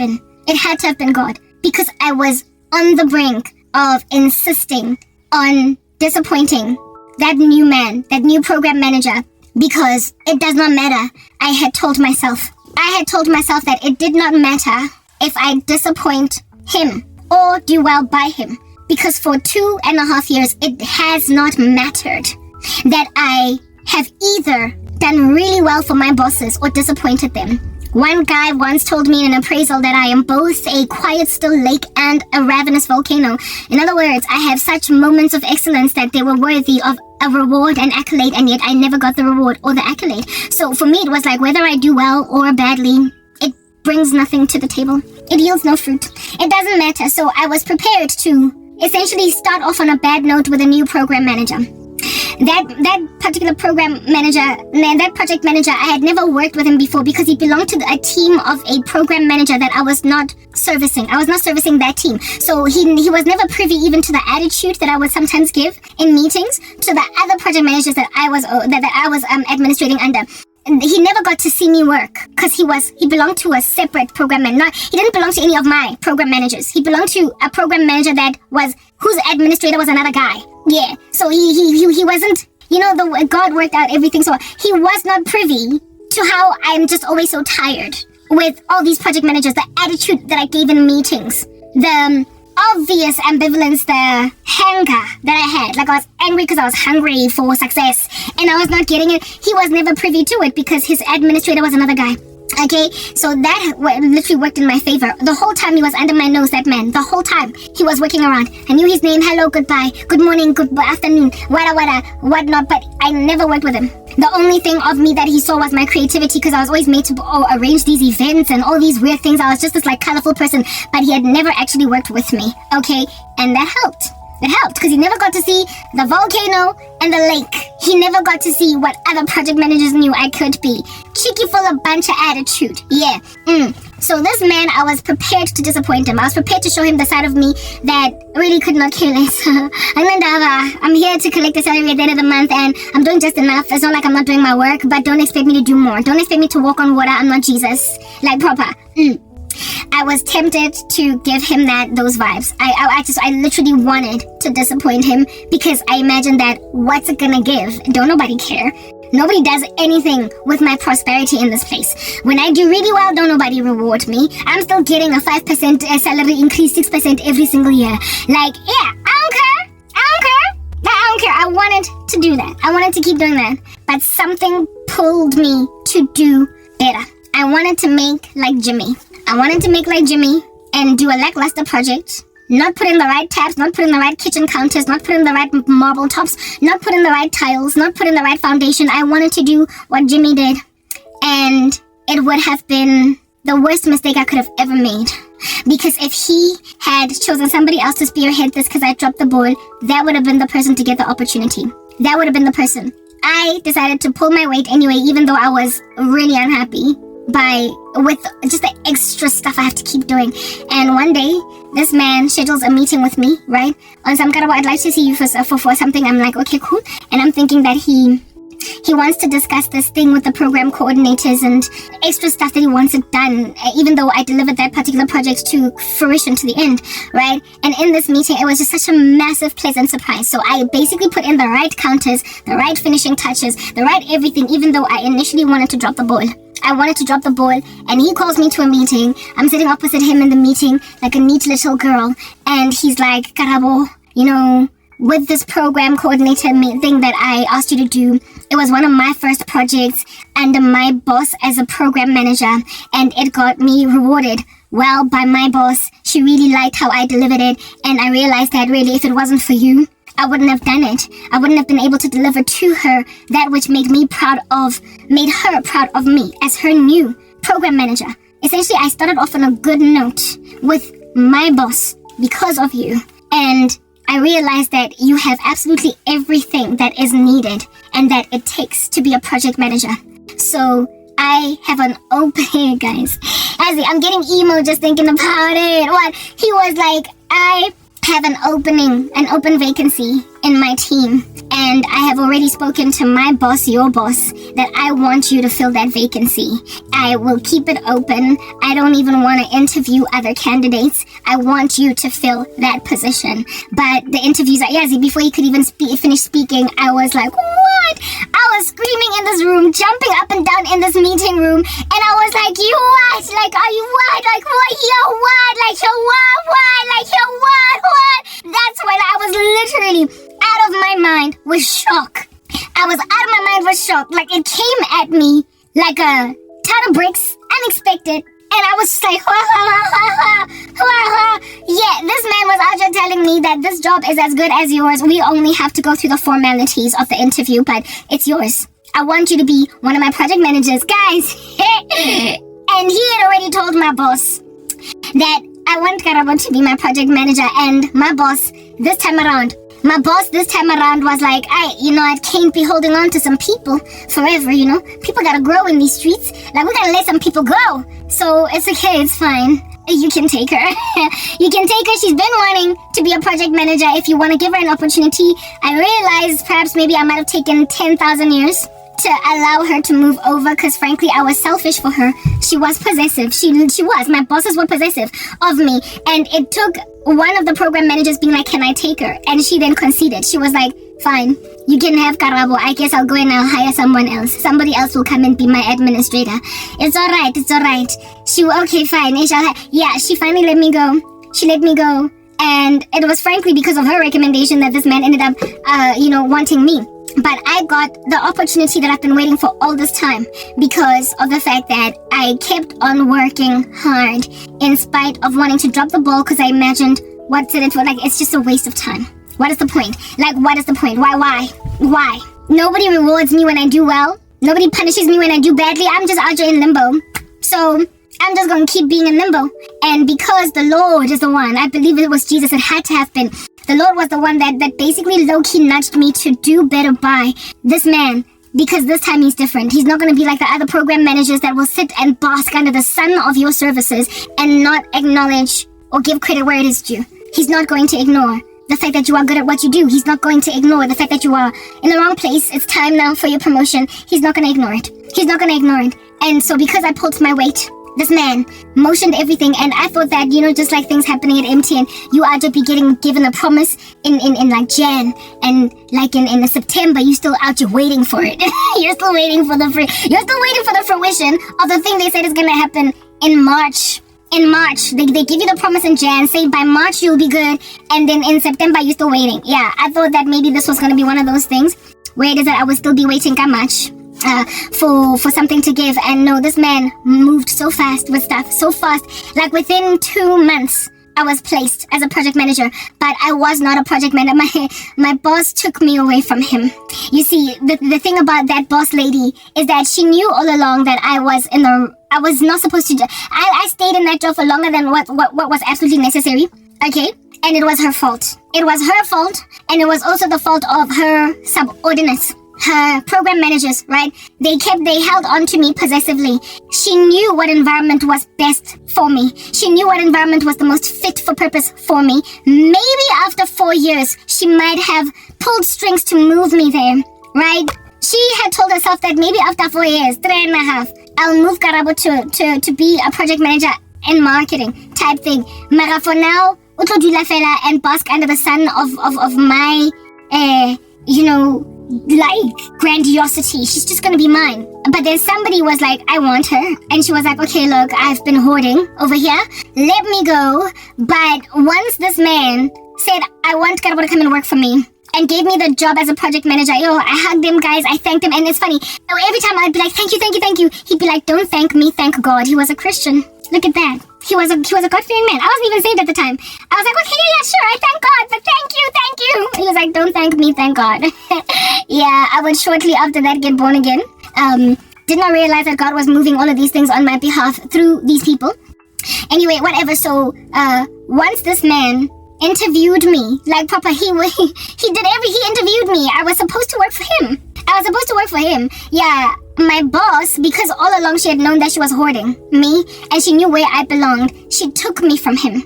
been God, because I was on the brink of insisting on disappointing that new man, that new program manager, because it does not matter. I had told myself that it did not matter if I disappoint him or do well by him, because for 2.5 years it has not mattered that I have either done really well for my bosses or disappointed them. One guy once told me in an appraisal that I am both a quiet, still lake and a ravenous volcano. In other words, I have such moments of excellence that they were worthy of a reward and accolade, and yet I never got the reward or the accolade. So for me, it was like, whether I do well or badly, it brings nothing to the table. It yields no fruit. It doesn't matter. So I was prepared to essentially start off on a bad note with a new program manager. That particular program manager, that project manager, I had never worked with him before because he belonged to a team of a program manager that I was not servicing. I was not servicing that team. So he was never privy even to the attitude that I would sometimes give in meetings to the other project managers that I was administrating under. He never got to see me work because he belonged to a separate program manager. He didn't belong to any of my program managers. He belonged to a program manager whose administrator was another guy. Yeah, so he wasn't, God worked out everything. So he was not privy to how I'm just always so tired with all these project managers, the attitude that I gave in meetings, the obvious ambivalence, the hunger that I had. Like, I was angry because I was hungry for success and I was not getting it. He was never privy to it because his administrator was another guy. Okay, so that literally worked in my favor. The whole time he was under my nose, that man. The whole time he was working around. I knew his name, hello, goodbye, good morning, good afternoon, whatnot, but I never worked with him. The only thing of me that he saw was my creativity, because I was always made to arrange these events and all these weird things. I was just this colorful person, but he had never actually worked with me. Okay, and that helped. It helped because he never got to see the volcano and the lake. He never got to see what other project managers knew I could be. Cheeky, full of bunch of attitude. Yeah. So this man, I was prepared to disappoint him. I was prepared to show him the side of me that really could not care less. I'm here to collect the salary at the end of the month and I'm doing just enough. It's not like I'm not doing my work, but don't expect me to do more. Don't expect me to walk on water. I'm not Jesus. Like proper. I was tempted to give him those vibes. I literally wanted to disappoint him because I imagined that what's it gonna give? Don't nobody care. Nobody does anything with my prosperity in this place. When I do really well, don't nobody reward me. I'm still getting a 5% salary increase, 6% every single year. Like, yeah, I don't care. I wanted to do that. I wanted to keep doing that. But something pulled me to do better. I wanted to make like Jimmy. And do a lackluster project. Not put in the right taps, not put in the right kitchen counters, not put in the right marble tops, not put in the right tiles, not put in the right foundation. I wanted to do what Jimmy did. And it would have been the worst mistake I could have ever made. Because if he had chosen somebody else to spearhead this because I dropped the ball, that would have been the person to get the opportunity. That would have been the person. I decided to pull my weight anyway, even though I was really unhappy with just the extra stuff I have to keep doing. And one day, this man schedules a meeting with me, right? On some kind of, I'd like to see you for something. I'm like, okay, cool. And I'm thinking that he he wants to discuss this thing with the program coordinators and extra stuff that he wants it done, even though I delivered that particular project to fruition to the end, right? And in this meeting, it was just such a massive, pleasant surprise. So I basically put in the right counters, the right finishing touches, the right everything, even though I initially wanted to drop the ball. I wanted to drop the ball, and he calls me to a meeting. I'm sitting opposite him in the meeting like a neat little girl, and he's like, Karabo, you know, with this program coordinator thing that I asked you to do, it was one of my first projects under my boss as a program manager, and it got me rewarded well by my boss. She really liked how I delivered it, and I realized that really if it wasn't for you, I wouldn't have done it. I wouldn't have been able to deliver to her that which made her proud of me as her new program manager. Essentially, I started off on a good note with my boss because of you. And I realized that you have absolutely everything that is needed and that it takes to be a project manager. So I have an open, guys. I'm getting emo just thinking about it. What? He was like, I have an open vacancy in my team, and I have already spoken to my boss, your boss, that I want you to fill that vacancy. I will keep it open. I don't even want to interview other candidates. I want you to fill that position. But the interviews are Yazi. Before he could even finish speaking, I was like, what? I was screaming in this room, jumping up and down in this meeting room, and I was like, you what? Like, are you what? Like, what? Yo, what? Like, yo, what? Like, yo, what? That's when I was literally out of my mind with shock. I was out of my mind with shock. Like, it came at me like a ton of bricks, unexpected. And I was just like, yeah, this man was out here telling me that this job is as good as yours. We only have to go through the formalities of the interview, but it's yours. I want you to be one of my project managers. Guys, and he had already told my boss that I want Karabo to be my project manager, and my boss this time around was like, I can't be holding on to some people forever, People gotta grow in these streets. Like, we gotta let some people go. So it's okay, it's fine. You can take her. You can take her. She's been wanting to be a project manager. If you want to give her an opportunity, I realized perhaps maybe I might have taken 10,000 years to allow her to move over, because frankly I was selfish for her. She was possessive. She was. My bosses were possessive of me, and it took one of the program managers being like, can I take her? And she then conceded. She was like, fine, you can have Karabo. I guess I'll go and I'll hire someone else. Somebody else will come and be my administrator. It's alright. Okay, fine. She finally let me go. She let me go, and it was frankly because of her recommendation that this man ended up wanting me. But I got the opportunity that I've been waiting for all this time because of the fact that I kept on working hard in spite of wanting to drop the ball, because I imagined, what's it for? Like, it's just a waste of time. What is the point? Like, what is the point? Why? Nobody rewards me when I do well. Nobody punishes me when I do badly. I'm just out here in limbo. So I'm just going to keep being in limbo. And because the Lord is the one, I believe it was Jesus, it had to have been. The Lord was the one that basically low-key nudged me to do better by this man, because this time he's different. He's not going to be like the other program managers that will sit and bask under the sun of your services and not acknowledge or give credit where it is due. He's not going to ignore the fact that you are good at what you do. He's not going to ignore the fact that you are in the wrong place. It's time now for your promotion. He's not going to ignore it. And so because I pulled my weight, this man motioned everything, and I thought that, just like things happening at MTN, you are to be given a promise in like Jan, and like in September, you still out here waiting for it. You're still waiting for the fruition of the thing they said is gonna happen in March. They give you the promise in Jan, say by March you'll be good, and then in September you're still waiting. Yeah, I thought that maybe this was gonna be one of those things where it is that I would still be waiting that much. For something to give. And no, this man moved so fast with stuff, so fast. Like within 2 months, I was placed as a project manager, but I was not a project manager. My boss took me away from him. You see, the thing about that boss lady is that she knew all along that I was not supposed to. I stayed in that job for longer than what was absolutely necessary. Okay. And it was her fault. And it was also the fault of her subordinates. Her program managers, right? They held on to me possessively. She knew what environment was best for me. She knew what environment was the most fit for purpose for me. Maybe after 4 years, she might have pulled strings to move me there, right? She had told herself that maybe after 4 years, 3.5, I'll move Karabo to be a project manager in marketing type thing. Mara for now, utlo dula fela and bask under the sun of my, like grandiosity. She's just gonna be mine. But then somebody was like, I want her. And she was like, okay, look, I've been hoarding over here. Let me go. But once this man said, I want Karabo to come and work for me, and gave me the job as a project manager. I hugged him, guys. I thanked him. And it's funny. Every time I'd be like, thank you, thank you, thank you. He'd be like, don't thank me, thank God. He was a Christian. Look at that. He was a God-fearing man. I wasn't even saved at the time. I was like, okay, yeah, sure. I thank God, but thank you. He was like, don't thank me, thank God. Yeah, I would shortly after that get born again. Did not realize that God was moving all of these things on my behalf through these people. Anyway, whatever. So, once this man interviewed me, like proper, he interviewed me. I was supposed to work for him. Yeah, my boss, because all along she had known that she was hoarding me and she knew where I belonged, she took me from him.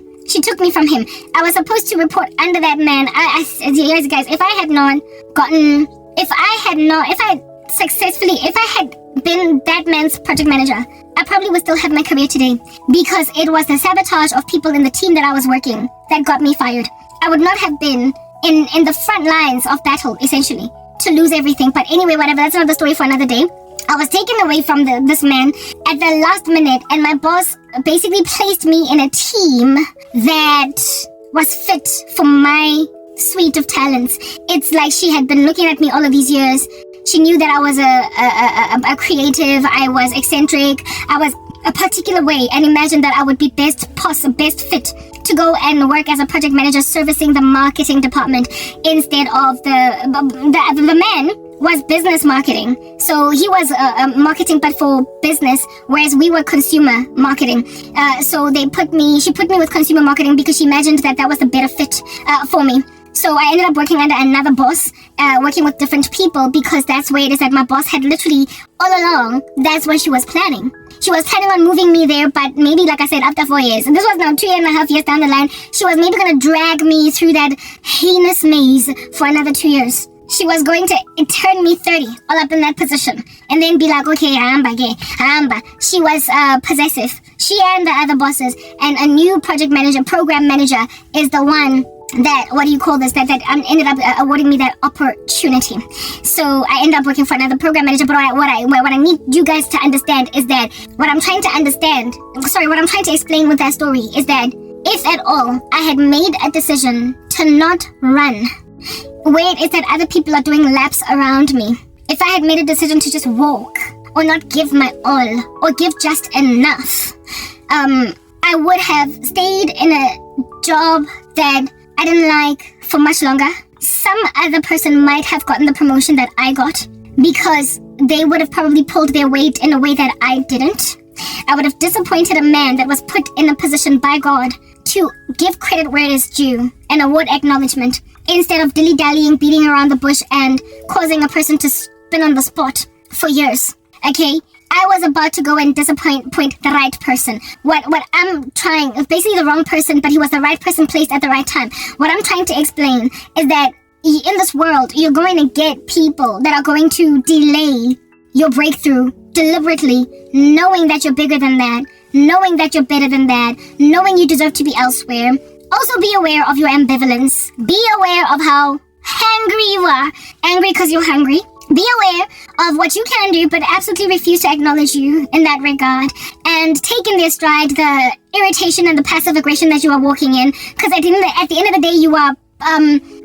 I was supposed to report under that man. Yes, guys, if I had been that man's project manager, I probably would still have my career today, because it was the sabotage of people in the team that I was working that got me fired. I would not have been in the front lines of battle, essentially, to lose everything. But anyway, whatever, that's another story for another day. I was taken away from this man at the last minute, and my boss basically placed me in a team that was fit for my suite of talents. It's like she had been looking at me all of these years. She knew that I was a creative, I was eccentric, I was a particular way, and imagined that I would be best fit to go and work as a project manager servicing the marketing department instead of the man was business marketing. So he was marketing but for business, whereas we were consumer marketing. So she put me with consumer marketing because she imagined that was the better fit for me. So I ended up working under another boss, working with different people, because that's where it is that my boss had literally all along, that's what she was planning. She was planning on moving me there, but maybe, like I said, after 4 years. And this was now 2.5 years down the line. She was maybe going to drag me through that heinous maze for another 2 years. She was going to turn me 30, all up in that position, and then be like, okay, Amba. She was possessive. She and the other bosses, and a new project manager, program manager, is the one that ended up awarding me that opportunity. So I ended up working for another program manager. But what I need you guys to understand is that what I'm trying to explain with that story is that if at all I had made a decision to not run, where it is that other people are doing laps around me, if I had made a decision to just walk or not give my all or give just enough, I would have stayed in a job that I didn't like for much longer. Some other person might have gotten the promotion that I got because they would have probably pulled their weight in a way that I didn't. I would have disappointed a man that was put in a position by God to give credit where it is due and award acknowledgement, instead of dilly-dallying, beating around the bush and causing a person to spin on the spot for years. Okay? I was about to go and disappoint the right person. What I'm trying, basically the wrong person, but he was the right person placed at the right time. What I'm trying to explain is that in this world, you're going to get people that are going to delay your breakthrough deliberately, knowing that you're bigger than that, knowing that you're better than that, knowing you deserve to be elsewhere. Also be aware of your ambivalence. Be aware of how hangry you are. Angry because you're hungry. Be aware of what you can do, but absolutely refuse to acknowledge you in that regard. And take in their stride the irritation and the passive aggression that you are walking in. Because at the end of the day, you are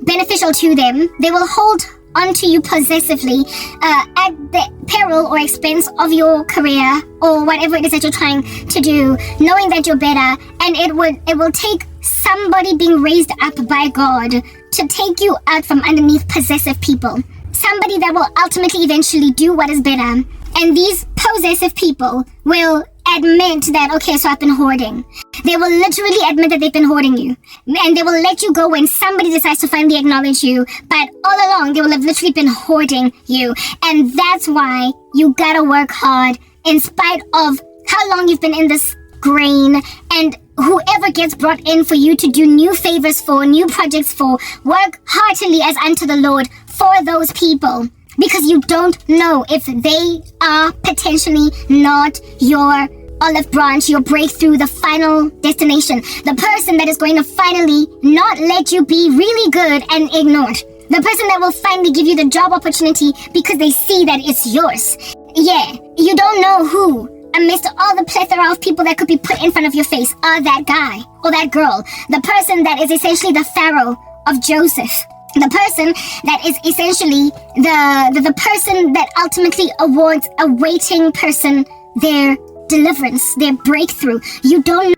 beneficial to them. They will hold onto you possessively at the peril or expense of your career or whatever it is that you're trying to do, knowing that you're better. And it will take somebody being raised up by God to take you out from underneath possessive people. Somebody that will ultimately eventually do what is better. And these possessive people will admit that, okay, so I've been hoarding. They will literally admit that they've been hoarding you. And they will let you go when somebody decides to finally acknowledge you. But all along, they will have literally been hoarding you. And that's why you gotta work hard in spite of how long you've been in this grain. And whoever gets brought in for you to do new favors for, new projects for, work heartily as unto the Lord for those people. because you don't know if they are potentially not your olive branch, your breakthrough, the final destination, the person that is going to finally not let you be really good and ignored, the person that will finally give you the job opportunity because they see that it's yours. Yeah, you don't know who, amidst all the plethora of people that could be put in front of your face, are that guy or that girl, the person that is essentially the Pharaoh of Joseph, the person that is essentially the person that ultimately awards a waiting person their deliverance, their breakthrough. You don't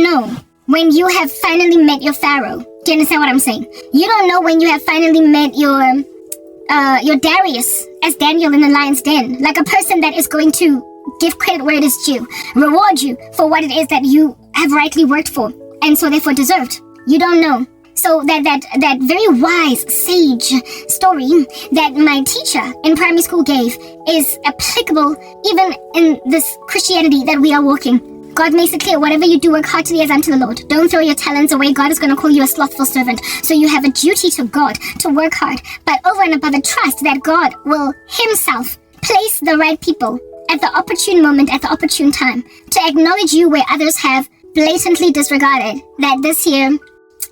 know when you have finally met your Pharaoh. Do you understand what I'm saying? You don't know when you have finally met your Darius as Daniel in the lion's den, like a person that is going to give credit where it is due, reward you for what it is that you have rightly worked for, and so therefore deserved. You don't know. So that very wise, sage story that my teacher in primary school gave is applicable even in this Christianity that we are walking. God makes it clear, whatever you do, work heartily as unto the Lord. Don't throw your talents away. God is going to call you a slothful servant. So you have a duty to God to work hard, but over and above it, trust that God will himself place the right people at the opportune moment, at the opportune time, to acknowledge you where others have blatantly disregarded that this here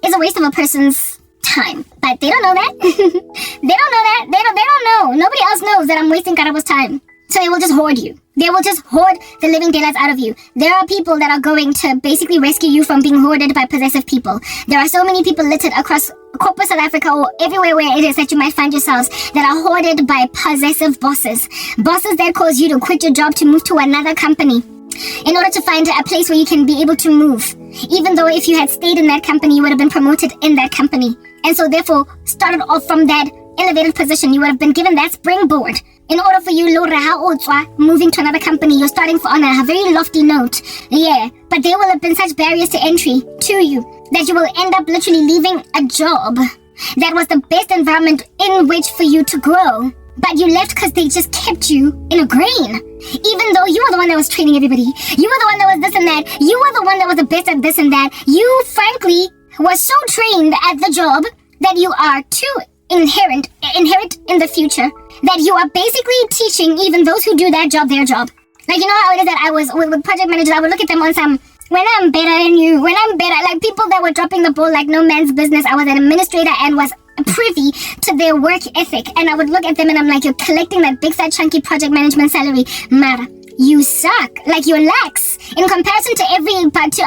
is a waste of a person's time. But they don't know that. They don't know that. They don't know. Nobody else knows that I'm wasting Karaba's time. So they will just hoard you. They will just hoard the living daylights out of you. There are people that are going to basically rescue you from being hoarded by possessive people. There are so many people littered across corporate South Africa or everywhere where it is that you might find yourselves that are hoarded by possessive bosses. Bosses that cause you to quit your job to move to another company in order to find a place where you can be able to move. Even though if you had stayed in that company, you would have been promoted in that company. And so therefore, started off from that elevated position, you would have been given that springboard. In order for you, moving to another company, you're starting on a very lofty note. Yeah, but there will have been such barriers to entry to you that you will end up literally leaving a job that was the best environment in which for you to grow. But you left because they just kept you in a grain. Even though you were the one that was training everybody. You were the one that was this and that. You were the one that was the best at this and that. You, frankly, were so trained at the job that you are too inherent in the future that you are basically teaching even those who do that job their job. Like, you know how it is that I was with project managers, I would look at them on some, when I'm better than you, like people that were dropping the ball like no man's business. I was an administrator and was privy to their work ethic, and I would look at them and I'm like, you're collecting that big fat chunky project management salary, Mara, you suck. Like, you're lax in comparison to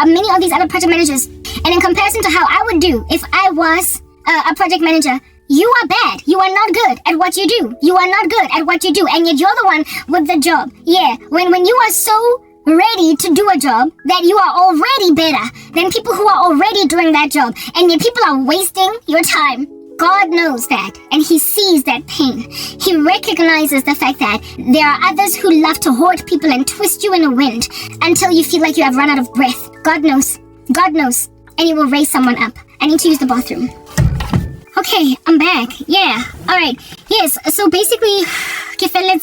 many of these other project managers, and in comparison to how I would do if I was a project manager. You are bad. You are not good at what you do. You are not good at what you do, and yet you're the one with the job. Yeah, when you are so ready to do a job that you are already better than people who are already doing that job, and yet people are wasting your time. God knows that, and he sees that pain. He recognizes the fact that there are others who love to hoard people and twist you in the wind until you feel like you have run out of breath. God knows. God knows. And he will raise someone up. I need to use the bathroom. Okay, I'm back. Yeah. Alright. Yes, so basically,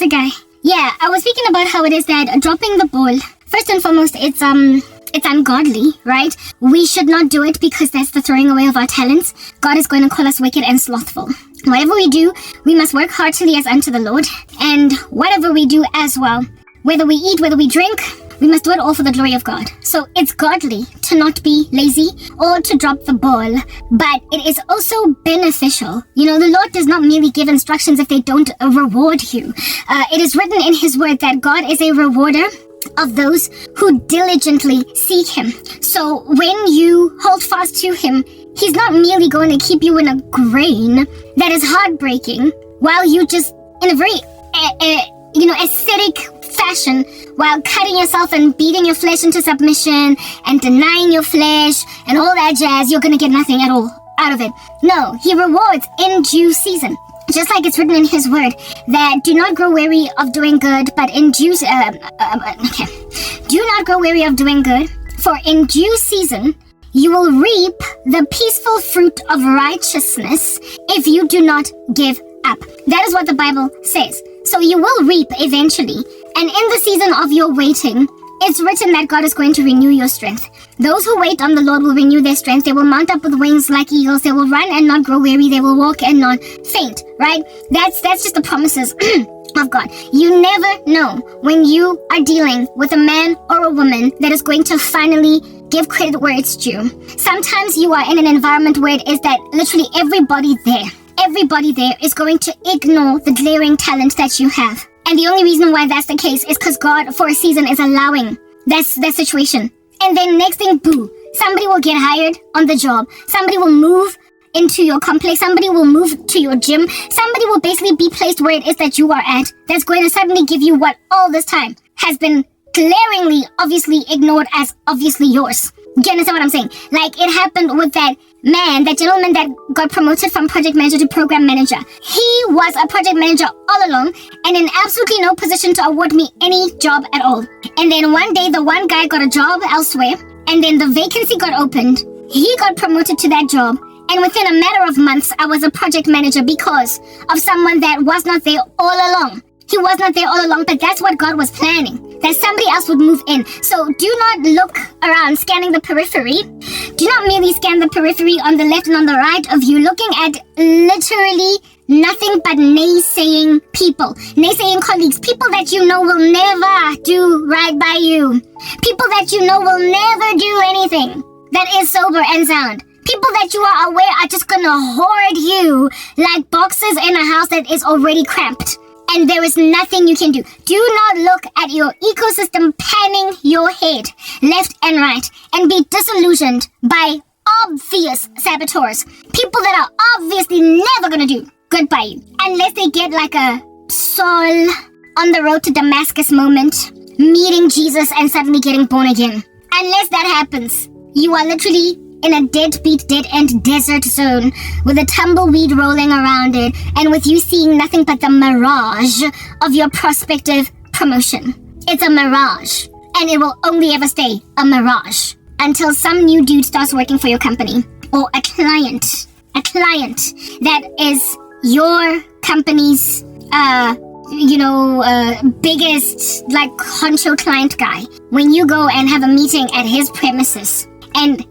guy. Yeah, I was speaking about how it is that dropping the ball, first and foremost, it's ungodly, right? We should not do it because that's the throwing away of our talents. God is going to call us wicked and slothful. Whatever we do, we must work heartily as unto the Lord. And whatever we do as well, whether we eat, whether we drink, we must do it all for the glory of God. So it's godly to not be lazy or to drop the ball, but it is also beneficial. You know, the Lord does not merely give instructions if they don't reward you. It is written in his word that God is a rewarder of those who diligently seek him. So when you hold fast to him, he's not merely going to keep you in a grain that is heartbreaking while you just, in a very ascetic fashion, while cutting yourself and beating your flesh into submission and denying your flesh and all that jazz, you're going to get nothing at all out of it. No, he rewards in due season. Just like it's written in his word that do not grow weary of doing good, but in due do not grow weary of doing good, for in due season you will reap the peaceful fruit of righteousness if you do not give up. That is what the Bible says. So you will reap eventually. And in the season of your waiting, it's written that God is going to renew your strength. Those who wait on the Lord will renew their strength. They will mount up with wings like eagles. They will run and not grow weary. They will walk and not faint, right? That's just the promises of God. You never know when you are dealing with a man or a woman that is going to finally give credit where it's due. Sometimes you are in an environment where it is that literally everybody there is going to ignore the glaring talent that you have. And the only reason why that's the case is because God, for a season, is allowing that situation. And then next thing, boo, somebody will get hired on the job. Somebody will move into your complex. Somebody will move to your gym. Somebody will basically be placed where it is that you are at. That's going to suddenly give you what all this time has been glaringly, obviously ignored as obviously yours. Do you understand what I'm saying? Like, it happened with that gentleman that got promoted from project manager to program manager. He was a project manager all along and in absolutely no position to award me any job at all. And then one day, the one guy got a job elsewhere, and then the vacancy got opened. He got promoted to that job, and within a matter of months, I was a project manager because of someone that was not there all along. He was not there all along, but that's what God was planning, that somebody else would move in. So do not look around scanning the periphery. Do not merely scan the periphery on the left and on the right of you, looking at literally nothing but naysaying people, naysaying colleagues, people that you know will never do right by you, people that you know will never do anything that is sober and sound. People that you are aware are just gonna hoard you like boxes in a house that is already cramped. And there is nothing you can do. Do not look at your ecosystem panning your head left and right and be disillusioned by obvious saboteurs. People that are obviously never gonna do good by you. Unless they get like a Saul on the road to Damascus moment, meeting Jesus and suddenly getting born again. Unless that happens, you are literally in a deadbeat, dead-end desert zone with a tumbleweed rolling around it and with you seeing nothing but the mirage of your prospective promotion. It's a mirage, and it will only ever stay a mirage until some new dude starts working for your company or a client that is your company's biggest like honcho client guy. When you go and have a meeting at his premises and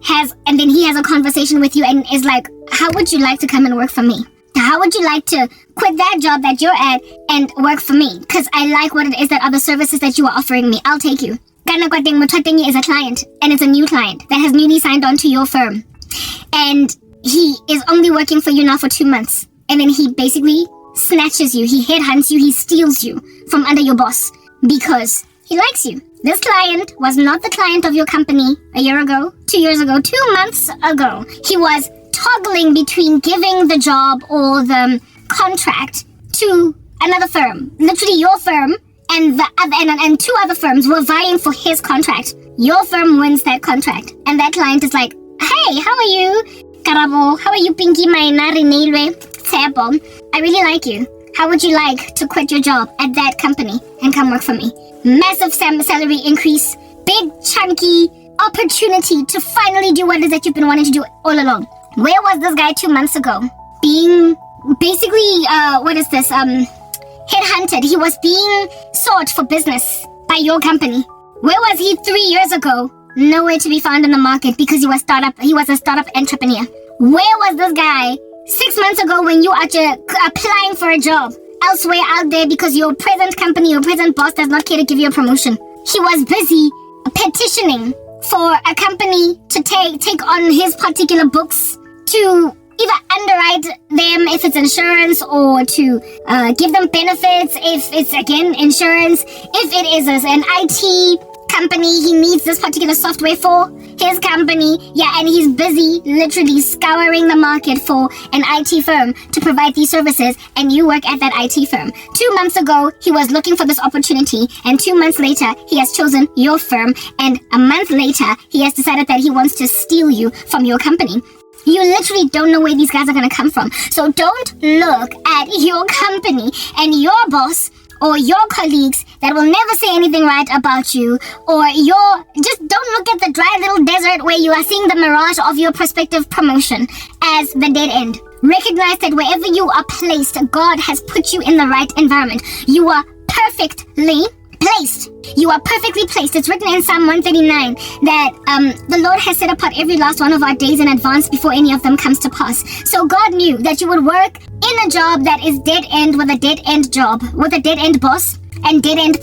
then he has a conversation with you and is like, how would you like to come and work for me? How would you like to quit that job that you're at and work for me? Because I like what it is that other services that you are offering me. I'll take you. Kana Kwateng Mutwatengi is a client, and it's a new client that has newly signed on to your firm. And he is only working for you now for 2 months. And then he basically snatches you. He headhunts you. He steals you from under your boss because he likes you. This client was not the client of your company a year ago, 2 years ago, 2 months ago. He was toggling between giving the job or the contract to another firm. Literally your firm and two other firms were vying for his contract. Your firm wins that contract. And that client is like, hey, how are you? Karabo, how are you, Pinky Mainari Neilwe? Sebo, I really like you. How would you like to quit your job at that company and come work for me? Massive salary increase, big chunky opportunity to finally do what it is that you've been wanting to do all along. Where was this guy 2 months ago? Being basically, headhunted. He was being sought for business by your company. Where was he 3 years ago? Nowhere to be found in the market because he was a startup entrepreneur. Where was this guy 6 months ago when you are applying for a job elsewhere out there because your present company, your present boss does not care to give you a promotion? He was busy petitioning for a company to take on his particular books to either underwrite them if it's insurance or to give them benefits if it's, again, insurance. If it is an IT company, he needs this particular software for his company. Yeah, and he's busy literally scouring the market for an IT firm to provide these services, and you work at that IT firm. 2 months ago, he was looking for this opportunity, and 2 months later, he has chosen your firm, and a month later, he has decided that he wants to steal you from your company. You literally don't know where these guys are going to come from. So don't look at your company and your boss or your colleagues that will never say anything right about you, or just don't look at the dry little desert where you are seeing the mirage of your prospective promotion as the dead end. Recognize that wherever you are placed, God has put you in the right environment. You are perfectly placed. You are perfectly placed. It's written in Psalm 139 that the Lord has set apart every last one of our days in advance before any of them comes to pass. So God knew that you would work in a job that is dead end with a dead end job, with a dead end boss and dead end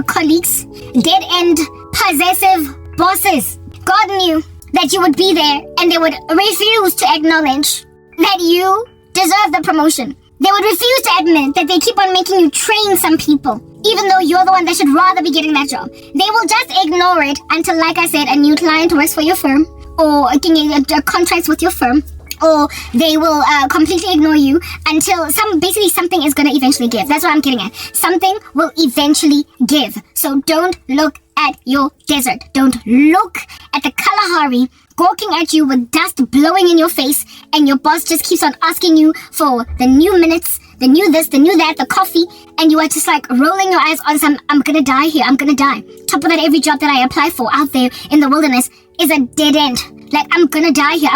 colleagues, dead end possessive bosses. God knew that you would be there and they would refuse to acknowledge that you deserve the promotion. They would refuse to admit that they keep on making you train some people, even though you're the one that should rather be getting that job. They will just ignore it until, like I said, a new client works for your firm or contracts with your firm, or they will completely ignore you until something is going to eventually give. That's what I'm getting at. Something will eventually give. So don't look at your desert. Don't look at the Kalahari gawking at you with dust blowing in your face, and your boss just keeps on asking you for the new minutes, the new this, the new that, the coffee, and you are just like rolling your eyes on some, I'm gonna die here, I'm gonna die. Top of that, every job that I apply for out there in the wilderness is a dead end. Like, I'm gonna die here.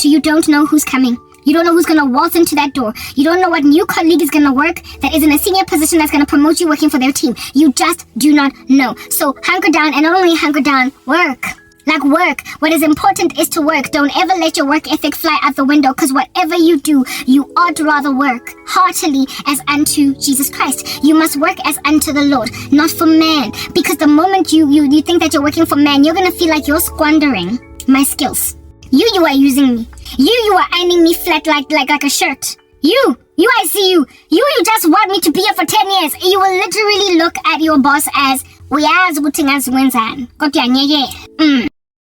You don't know who's coming. You don't know who's gonna waltz into that door. You don't know what new colleague is gonna work that is in a senior position that's gonna promote you working for their team. You just do not know. So hunker down, and not only hunker down, work. Like, work. What is important is to work. Don't ever let your work ethic fly out the window, because whatever you do, you ought rather work heartily as unto Jesus Christ. You must work as unto the Lord, not for man. Because the moment you think that you're working for man, you're going to feel like you're squandering my skills. You are using me. You are ironing me flat like a shirt. You, I see you. You just want me to be here for 10 years. You will literally look at your boss as, uyazi ukuthi ngazi wenzani. Kodwa ngeke.